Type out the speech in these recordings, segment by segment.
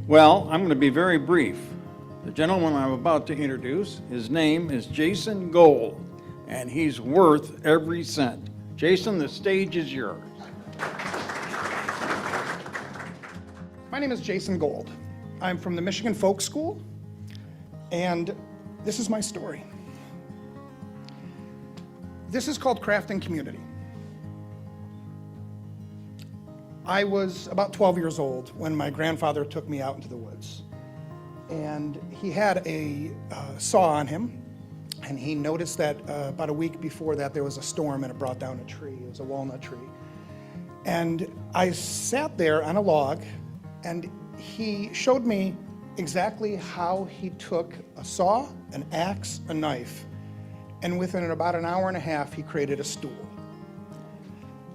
Well, I'm going to be very brief. The gentleman I'm about to introduce, his name is Jason Gold, and he's worth every cent. Jason, the stage is yours. My name is Jason Gold. I'm from the Michigan Folk School, and this is my story. This is called Crafting Community. I was about 12 years old when my grandfather took me out into the woods. And he had a saw on him, and he noticed that about a week before that there was a storm and it brought down a tree. It was a walnut tree. And I sat there on a log, and he showed me exactly how he took a saw, an axe, a knife, and within about an hour and a half he created a stool.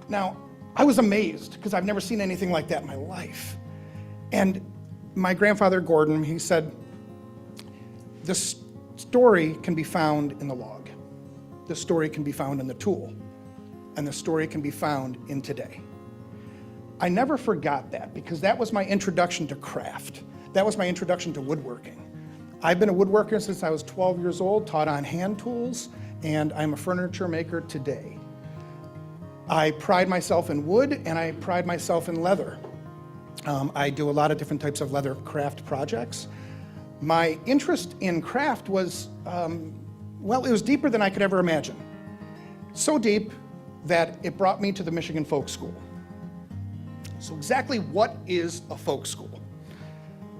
Now, I was amazed because I've never seen anything like that in my life. And my grandfather, Gordon, he said, the story can be found in the log. The story can be found in the tool. And the story can be found in today. I never forgot that because that was my introduction to craft. That was my introduction to woodworking. I've been a woodworker since I was 12 years old, taught on hand tools, and I'm a furniture maker today. I pride myself in wood, and I pride myself in leather. I do a lot of different types of leather craft projects. My interest in craft was, well, it was deeper than I could ever imagine. So deep that it brought me to the Michigan Folk School. So exactly what is a folk school?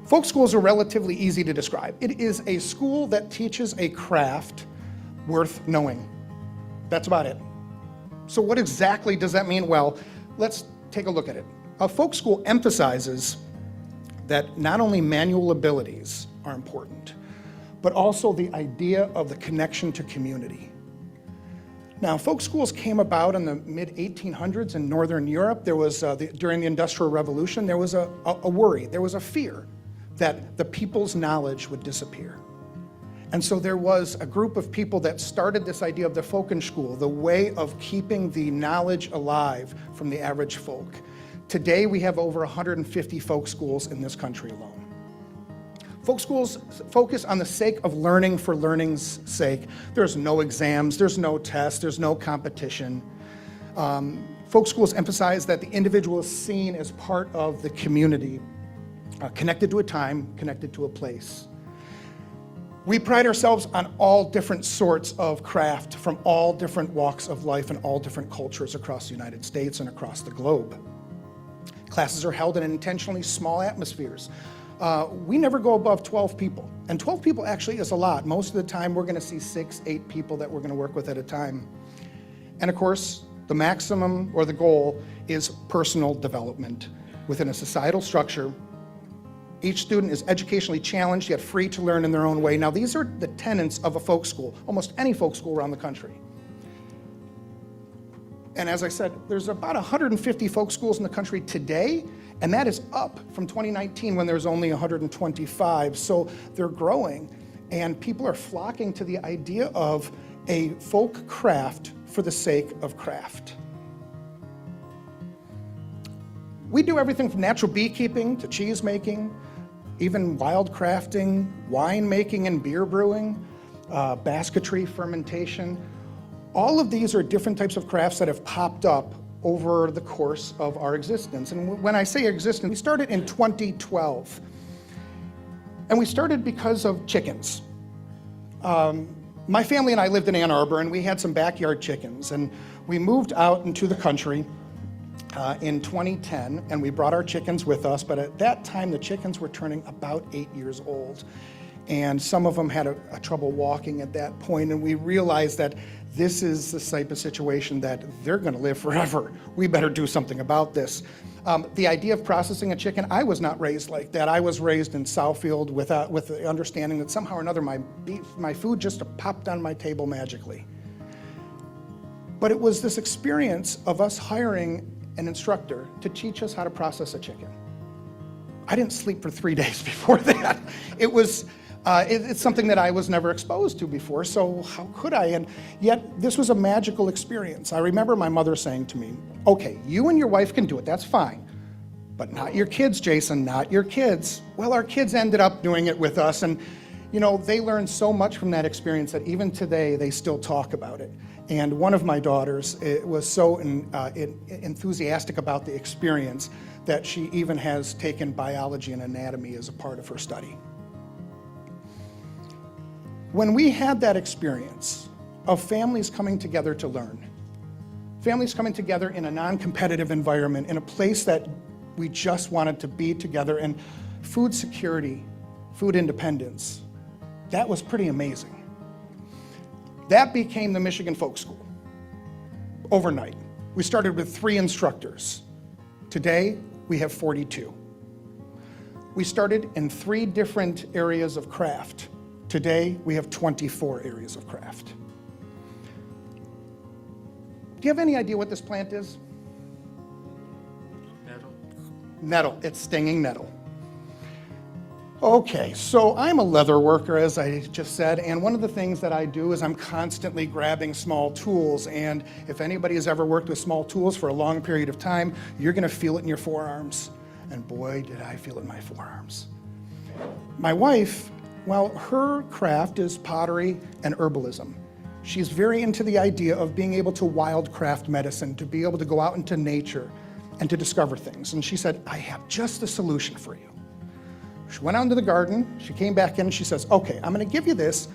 Folk schools are relatively easy to describe. It is a school that teaches a craft worth knowing. That's about it. So what exactly does that mean? Well, let's take a look at it. A folk school emphasizes that not only manual abilities are important, but also the idea of the connection to community. Now, folk schools came about in the mid-1800s in Northern Europe. There was, during the Industrial Revolution, there was a worry, there was a fear that the people's knowledge would disappear. And so there was a group of people that started this idea of the Folkenschule, the way of keeping the knowledge alive from the average folk. Today, we have over 150 folk schools in this country alone. Folk schools focus on the sake of learning for learning's sake. There's no exams, there's no tests, there's no competition. Folk schools emphasize that the individual is seen as part of the community, connected to a time, connected to a place. We pride ourselves on all different sorts of craft from all different walks of life and all different cultures across the United States and across the globe. Classes are held in intentionally small atmospheres. We never go above 12 people, and 12 people actually is a lot. Most of the time we're going to see 6, 8 people that we're going to work with at a time. And of course, the maximum or the goal is personal development within a societal structure. Each student is educationally challenged, yet free to learn in their own way. Now, these are the tenets of a folk school, almost any folk school around the country. And as I said, there's about 150 folk schools in the country today, and that is up from 2019 when there was only 125. So they're growing, and people are flocking to the idea of a folk craft for the sake of craft. We do everything from natural beekeeping to cheese making, even wild crafting, wine making and beer brewing, basketry, fermentation. All of these are different types of crafts that have popped up over the course of our existence. And when I say existence, we started in 2012. And we started because of chickens. My family and I lived in Ann Arbor, and we had some backyard chickens. And we moved out into the country in 2010, and we brought our chickens with us, but at that time the chickens were turning about 8 years old, and some of them had a trouble walking at that point, and we realized that this is the type of situation that they're going to live forever. We better do something about this. The idea of processing a chicken, I was not raised like that. I was raised in Southfield with the understanding that somehow or another my food just popped on my table magically. But it was this experience of us hiring an instructor to teach us how to process a chicken. I didn't sleep for 3 days before that. It's something that I was never exposed to before, so how could I? And yet, this was a magical experience. I remember my mother saying to me, okay, you and your wife can do it, that's fine, But not your kids, Jason, not your kids. Well, our kids ended up doing it with us, and they learned so much from that experience that even today they still talk about it. And one of my daughters was so enthusiastic about the experience that she even has taken biology and anatomy as a part of her study. When we had that experience of families coming together to learn, families coming together in a non-competitive environment, in a place that we just wanted to be together, and food security, food independence, that was pretty amazing. That became the Michigan Folk School overnight. We started with 3 instructors. Today, we have 42. We started in 3 different areas of craft. Today, we have 24 areas of craft. Do you have any idea what this plant is? Nettle. It's stinging nettle. Okay, so I'm a leather worker, as I just said, and one of the things that I do is I'm constantly grabbing small tools, and if anybody has ever worked with small tools for a long period of time, you're gonna feel it in your forearms. And boy, did I feel it in my forearms. My wife, well, her craft is pottery and herbalism. She's very into the idea of being able to wildcraft medicine, to be able to go out into nature and to discover things. And she said, I have just the solution for you. She went out into the garden, she came back in, and she says, okay, I'm gonna give you this,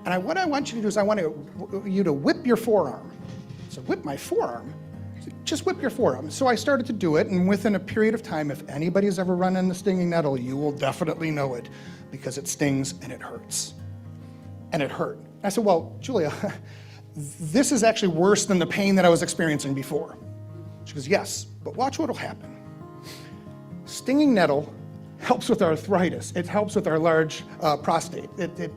and what I want you to do is I want you to whip your forearm. I said, whip my forearm? I said, just whip your forearm. So I started to do it, and within a period of time, if anybody's ever run into stinging nettle, you will definitely know it, because it stings and it hurts. And it hurt. I said, well, Julia, this is actually worse than the pain that I was experiencing before. She goes, yes, but watch what'll happen. Stinging nettle helps with arthritis. It helps with our large prostate. It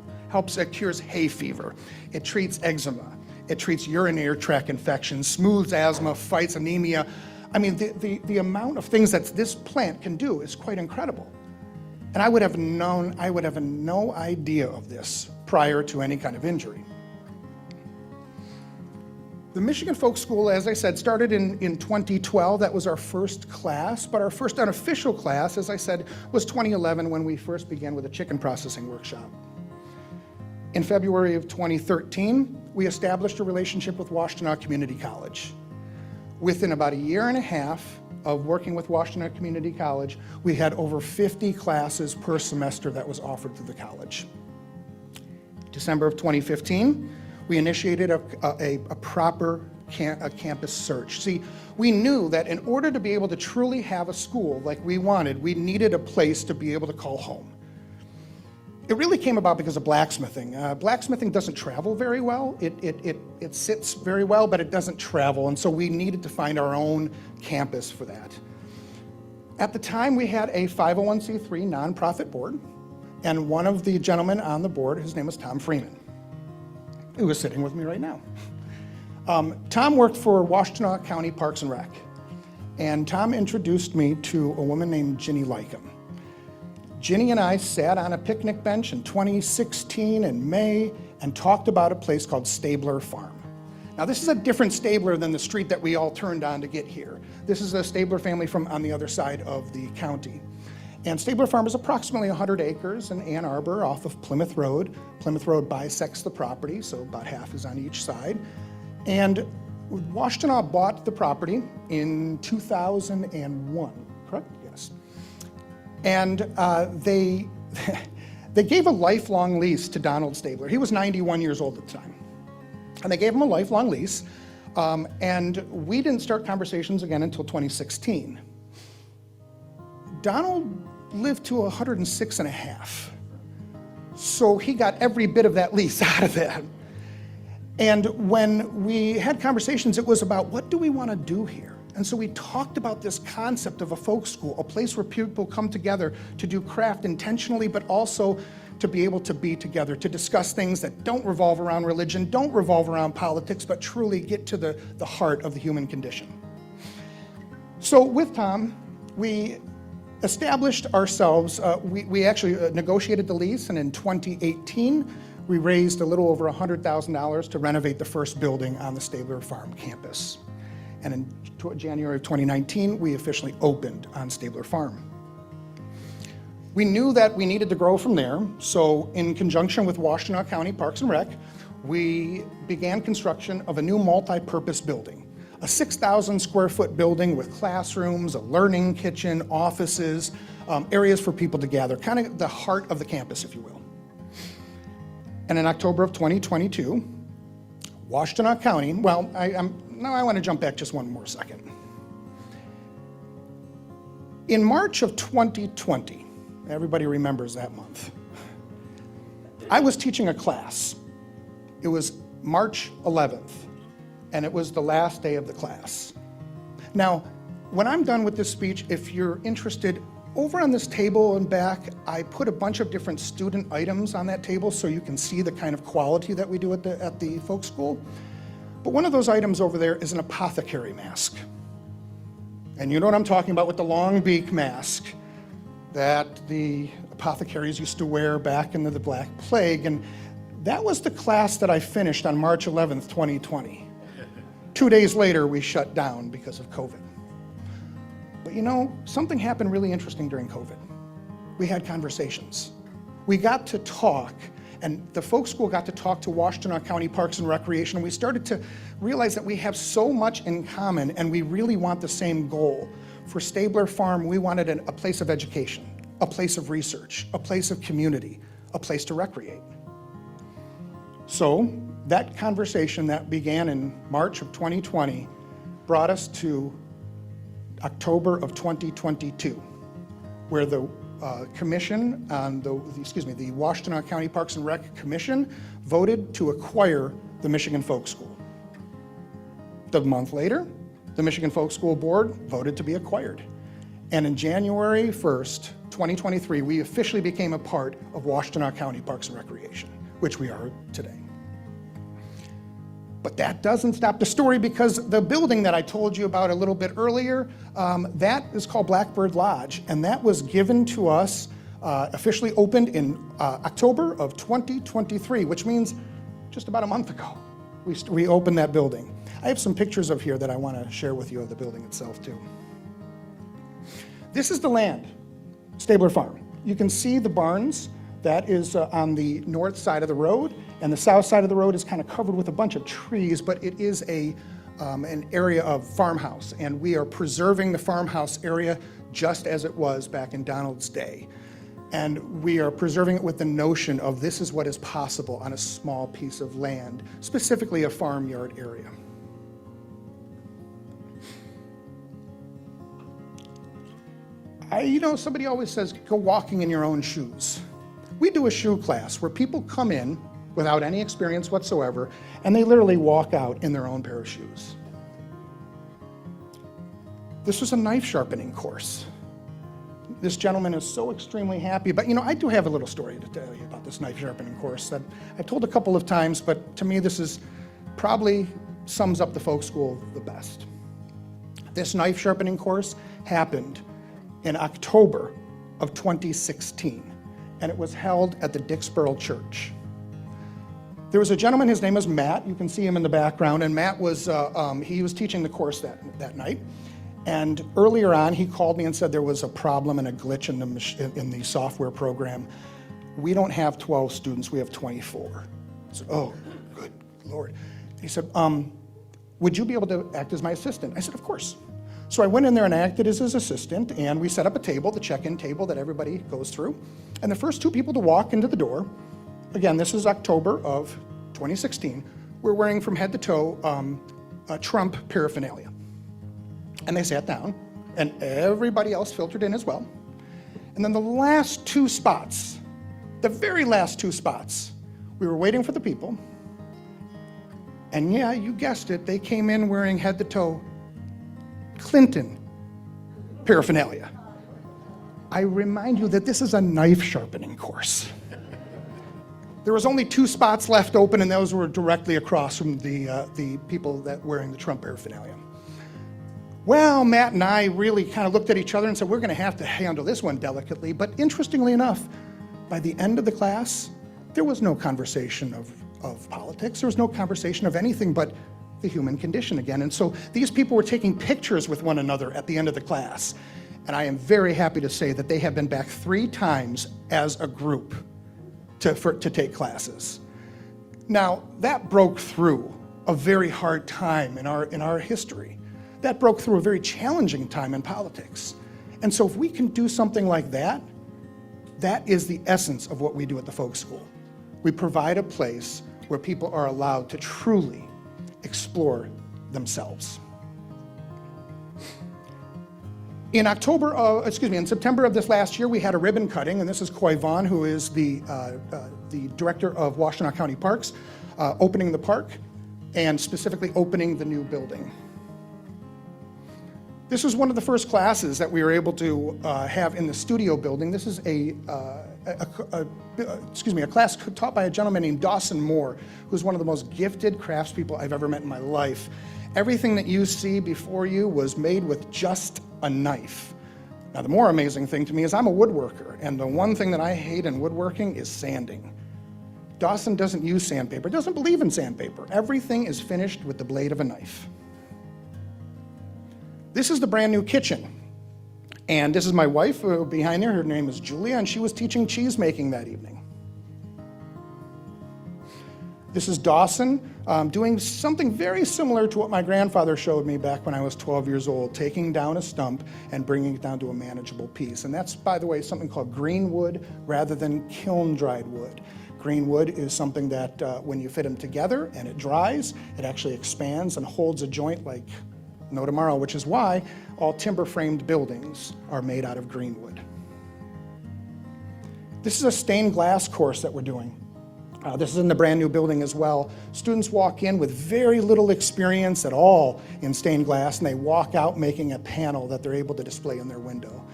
cures hay fever. It treats eczema. It treats urinary tract infections, smooths asthma, fights anemia. I mean, the amount of things that this plant can do is quite incredible. And I would have no idea of this prior to any kind of injury. The Michigan Folk School, as I said, started in 2012. That was our first class, but our first unofficial class, as I said, was 2011 when we first began with a chicken processing workshop. In February of 2013, we established a relationship with Washtenaw Community College. Within about a year and a half of working with Washtenaw Community College, we had over 50 classes per semester that was offered through the college. December of 2015, we initiated a proper campus search. See, we knew that in order to be able to truly have a school like we wanted, we needed a place to be able to call home. It really came about because of blacksmithing. Blacksmithing doesn't travel very well. It sits very well, but it doesn't travel, and so we needed to find our own campus for that. At the time, we had a 501c3 nonprofit board, and one of the gentlemen on the board, his name was Tom Freeman, who is sitting with me right now. Tom worked for Washtenaw County Parks and Rec, and Tom introduced me to a woman named Ginny Lycum. Ginny and I sat on a picnic bench in 2016 in May and talked about a place called Stabler Farm. Now, this is a different Stabler than the street that we all turned on to get here. This is a Stabler family from on the other side of the county. And Stabler Farm is approximately 100 acres in Ann Arbor off of Plymouth Road. Plymouth Road bisects the property, so about half is on each side. And Washtenaw bought the property in 2001, correct? Yes. And they gave a lifelong lease to Donald Stabler. He was 91 years old at the time. And they gave him a lifelong lease. And we didn't start conversations again until 2016. Donald lived to 106 and a half. So he got every bit of that lease out of that. And when we had conversations, it was about, what do we want to do here? And so we talked about this concept of a folk school, a place where people come together to do craft intentionally, but also to be able to be together, to discuss things that don't revolve around religion, don't revolve around politics, but truly get to the heart of the human condition. So with Tom, we established ourselves, we actually negotiated the lease, and in 2018, we raised a little over $100,000 to renovate the first building on the Stabler Farm campus. And in January of 2019, we officially opened on Stabler Farm. We knew that we needed to grow from there, so in conjunction with Washtenaw County Parks and Rec, we began construction of a new multi-purpose building, a 6,000 square foot building with classrooms, a learning kitchen, offices, areas for people to gather, kind of the heart of the campus, if you will. And in October of 2022, Washtenaw County, well, now I want to jump back just one more second. In March of 2020, everybody remembers that month, I was teaching a class. It was March 11th, and it was the last day of the class. Now, when I'm done with this speech, if you're interested, over on this table and back, I put a bunch of different student items on that table so you can see the kind of quality that we do at the folk school. But one of those items over there is an apothecary mask. And you know what I'm talking about with the long beak mask that the apothecaries used to wear back in the Black Plague. And that was the class that I finished on March 11th, 2020. 2 days later, we shut down because of COVID. But you know, something happened really interesting during COVID. We had conversations. We got to talk, and the folk school got to talk to Washtenaw County Parks and Recreation, and we started to realize that we have so much in common, and we really want the same goal. For Stabler Farm, we wanted a place of education, a place of research, a place of community, a place to recreate. So that conversation that began in March of 2020 brought us to October of 2022, where the commission on the Washtenaw County Parks and Rec Commission voted to acquire the Michigan Folk School. The month later, the Michigan Folk School Board voted to be acquired. And in January 1st, 2023, we officially became a part of Washtenaw County Parks and Recreation, which we are today. But that doesn't stop the story, because the building that I told you about a little bit earlier, that is called Blackbird Lodge, and that was given to us, officially opened in October of 2023, which means just about a month ago, we opened that building. I have some pictures of here that I want to share with you of the building itself too. This is the land, Stabler Farm. You can see the barns. That is on the north side of the road, and the south side of the road is kind of covered with a bunch of trees, but it is an area of farmhouse, and we are preserving the farmhouse area just as it was back in Donald's day. And we are preserving it with the notion of this is what is possible on a small piece of land, specifically a farmyard area. Somebody always says, go walking in your own shoes. We do a shoe class where people come in without any experience whatsoever, and they literally walk out in their own pair of shoes. This was a knife sharpening course. This gentleman is so extremely happy, but I do have a little story to tell you about this knife sharpening course that I've told a couple of times, but to me this is probably sums up the folk school the best. This knife sharpening course happened in October of 2016. And it was held at the Dixboro Church. There was a gentleman, his name was Matt, you can see him in the background, and Matt was, he was teaching the course that night. And earlier on, he called me and said there was a problem and a glitch in the software program. We don't have 12 students, we have 24. I said, oh, good Lord. And he said, would you be able to act as my assistant? I said, of course. So I went in there and I acted as his assistant, and we set up a table, the check-in table that everybody goes through. And the first two people to walk into the door, again, this is October of 2016, were wearing from head to toe Trump paraphernalia. And they sat down, and everybody else filtered in as well. And then the last two spots, the very last two spots, we were waiting for the people. And yeah, you guessed it, they came in wearing head to toe Clinton paraphernalia. I remind you that this is a knife sharpening course. There was only two spots left open, and those were directly across from the people that wearing the Trump paraphernalia. Well, Matt and I really kind of looked at each other and said, we're going to have to handle this one delicately. But interestingly enough, by the end of the class, there was no conversation of politics. There was no conversation of anything but the human condition again. And so these people were taking pictures with one another at the end of the class. And I am very happy to say that they have been back 3 times as a group to take classes. Now, that broke through a very hard time in our history. That broke through a very challenging time in politics. And so if we can do something like that, that is the essence of what we do at the Folk School. We provide a place where people are allowed to truly explore themselves. In September of this last year, we had a ribbon cutting, and this is Coy Vaughn, who is the director of Washtenaw County Parks, opening the park, and specifically opening the new building. This was one of the first classes that we were able to have in the studio building. This is a class taught by a gentleman named Dawson Moore, who's one of the most gifted craftspeople I've ever met in my life. Everything that you see before you was made with just a knife. Now, the more amazing thing to me is I'm a woodworker, and the one thing that I hate in woodworking is sanding. Dawson doesn't use sandpaper, doesn't believe in sandpaper. Everything is finished with the blade of a knife. This is the brand new kitchen. And this is my wife behind there. Her name is Julia, and she was teaching cheese making that evening. This is Dawson doing something very similar to what my grandfather showed me back when I was 12 years old, taking down a stump and bringing it down to a manageable piece. And that's, by the way, something called green wood rather than kiln-dried wood. Green wood is something that when you fit them together and it dries, it actually expands and holds a joint like no tomorrow, which is why all timber-framed buildings are made out of green wood. This is a stained glass course that we're doing. This is in the brand new building as well. Students walk in with very little experience at all in stained glass, and they walk out making a panel that they're able to display in their window.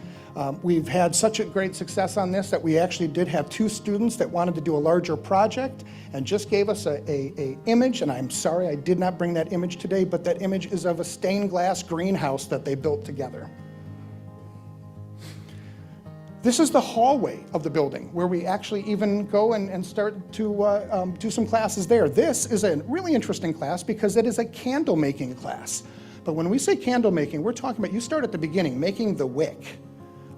We've had such a great success on this that we actually did have 2 students that wanted to do a larger project and just gave us a image, and I'm sorry I did not bring that image today, but that image is of a stained glass greenhouse that they built together. This is the hallway of the building where we actually even go and start to do some classes there. This is a really interesting class because it is a candle making class. But when we say candle making, we're talking about you start at the beginning, making the wick.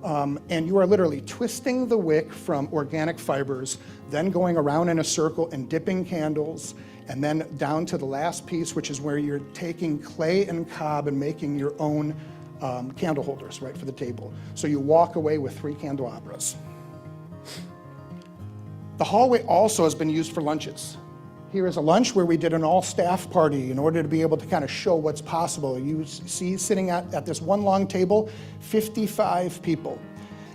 And you are literally twisting the wick from organic fibers, then going around in a circle and dipping candles, and then down to the last piece, which is where you're taking clay and cob and making your own candle holders, right, for the table. So you walk away with 3 candelabras. The hallway also has been used for lunches. Here is a lunch where we did an all-staff party in order to be able to kind of show what's possible. You see sitting at this one long table, 55 people.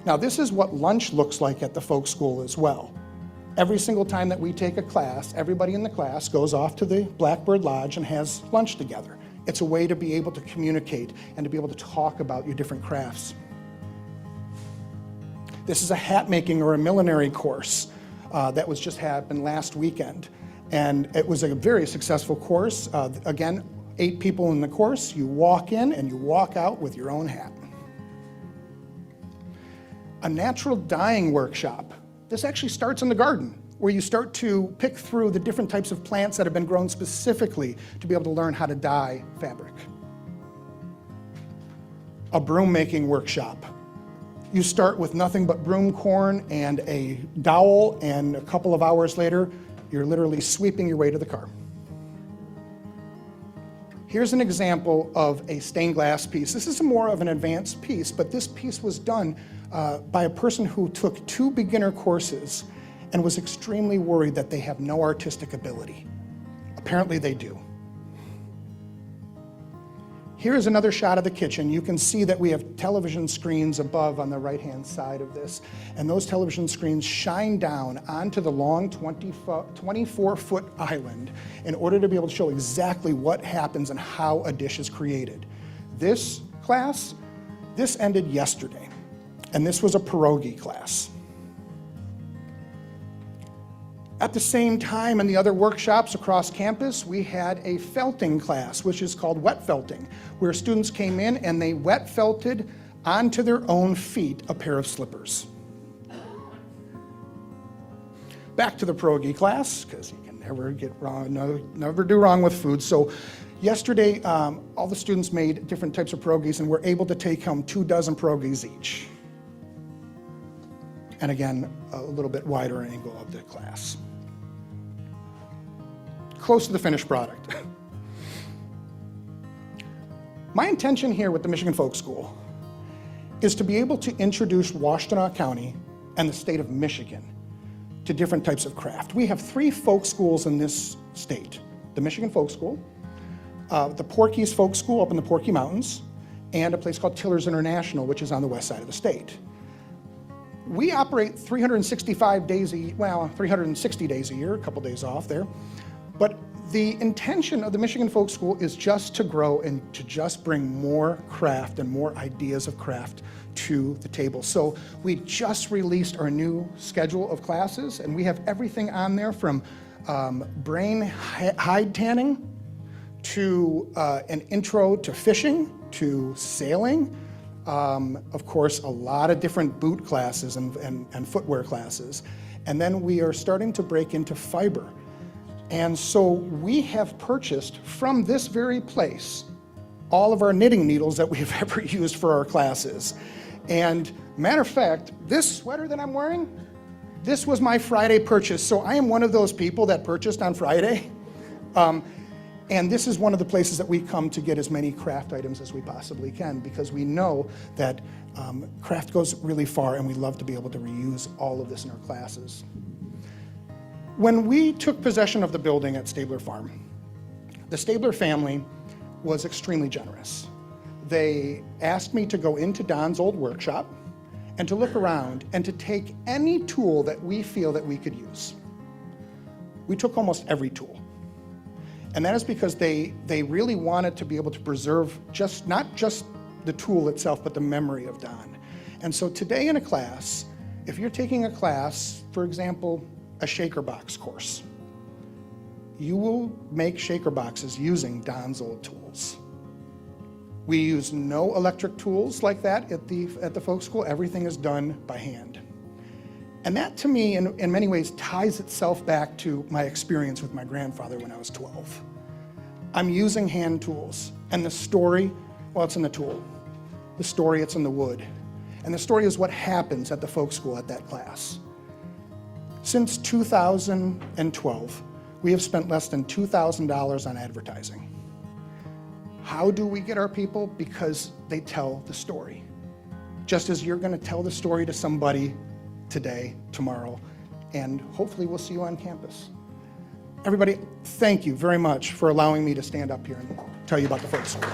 Now this is what lunch looks like at the Folk School as well. Every single time that we take a class, everybody in the class goes off to the Blackbird Lodge and has lunch together. It's a way to be able to communicate and to be able to talk about your different crafts. This is a hat making or a millinery course that was just happened last weekend. And it was a very successful course. Again, 8 people in the course. You walk in and you walk out with your own hat. A natural dyeing workshop. This actually starts in the garden, where you start to pick through the different types of plants that have been grown specifically to be able to learn how to dye fabric. A broom making workshop. You start with nothing but broom corn and a dowel, and a couple of hours later, you're literally sweeping your way to the car. Here's an example of a stained glass piece. This is more of an advanced piece, but this piece was done by a person who took 2 beginner courses and was extremely worried that they have no artistic ability. Apparently they do. Here's another shot of the kitchen. You can see that we have television screens above on the right-hand side of this, and those television screens shine down onto the long 24-foot island in order to be able to show exactly what happens and how a dish is created. This class, this ended yesterday, and this was a pierogi class. At the same time, in the other workshops across campus, we had a felting class, which is called wet felting, where students came in and they wet felted onto their own feet a pair of slippers. Back to the pierogi class, because you can never get wrong, never do wrong with food. So Yesterday, all the students made different types of pierogies and were able to take home 24 pierogies each. And again, a little bit wider angle of the class. Close to the finished product. My intention here with the Michigan Folk School is to be able to introduce Washtenaw County and the state of Michigan to different types of craft. We have 3 folk schools in this state. The Michigan Folk School, the Porky's Folk School up in the Porky Mountains, and a place called Tiller's International, which is on the west side of the state. We operate 365 days a year, well, 360 days a year, a couple days off there. But the intention of the Michigan Folk School is just to grow and to just bring more craft and more ideas of craft to the table. So we just released our new schedule of classes, and we have everything on there from brain hide tanning to an intro to fishing, to sailing, of course, a lot of different boot classes and footwear classes. And then we are starting to break into fiber. And so we have purchased from this very place all of our knitting needles that we've ever used for our classes. And matter of fact, this sweater that I'm wearing, this was my Friday purchase. So I am one of those people that purchased on Friday. And this is one of the places that we come to get as many craft items as we possibly can, because we know that craft goes really far and we love to be able to reuse all of this in our classes. When we took possession of the building at Stabler Farm, the Stabler family was extremely generous. They asked me to go into Don's old workshop and to look around and to take any tool that we feel that we could use. We took almost every tool. And that is because they really wanted to be able to preserve not just the tool itself, but the memory of Don. And so today in a class, if you're taking a class, for example, a shaker box course, you will make shaker boxes using Don's old tools. We use no electric tools like that at the folk school. Everything is done by hand. And that, to me, in many ways, ties itself back to my experience with my grandfather when I was 12. I'm using hand tools, and the story, well, it's in the tool. The story, it's in the wood. And the story is what happens at the folk school at that class. Since 2012, we have spent less than $2,000 on advertising. How do we get our people? Because they tell the story. Just as you're going to tell the story to somebody today, tomorrow, and hopefully we'll see you on campus. Everybody, thank you very much for allowing me to stand up here and tell you about the folk school.